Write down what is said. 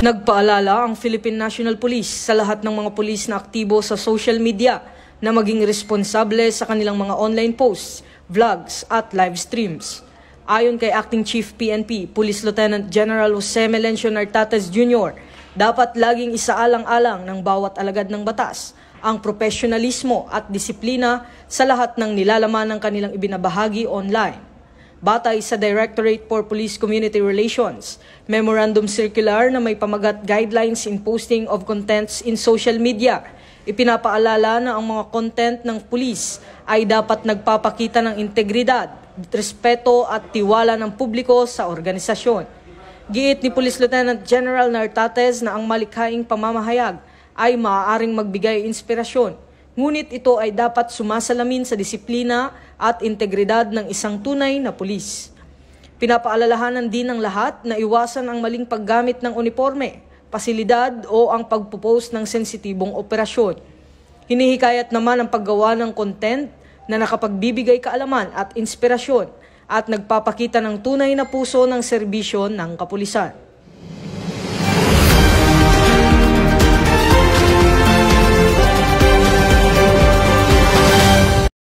Nagpaalala ang Philippine National Police sa lahat ng mga pulis na aktibo sa social media na maging responsable sa kanilang mga online posts, vlogs at live streams. Ayon kay Acting Chief PNP, Police Lieutenant General Jose Melencio Nartates Jr., dapat laging isaalang-alang ng bawat alagad ng batas ang profesionalismo at disiplina sa lahat ng nilalaman ng kanilang ibinabahagi online. Batay sa Directorate for Police Community Relations, Memorandum Circular na may pamagat Guidelines in Posting of Contents in Social Media, ipinapaalala na ang mga content ng pulis ay dapat nagpapakita ng integridad, respeto at tiwala ng publiko sa organisasyon. Giit ni Police Lieutenant General Nartates na ang malikhaing pamamahayag ay maaaring magbigay inspirasyon, ngunit ito ay dapat sumasalamin sa disiplina at integridad ng isang tunay na pulis. Pinapaalalahanan din ng lahat na iwasan ang maling paggamit ng uniforme, pasilidad o ang pagpupost ng sensitibong operasyon. Hinihikayat naman ang paggawa ng content na nakapagbibigay kaalaman at inspirasyon at nagpapakita ng tunay na puso ng serbisyo ng kapulisan.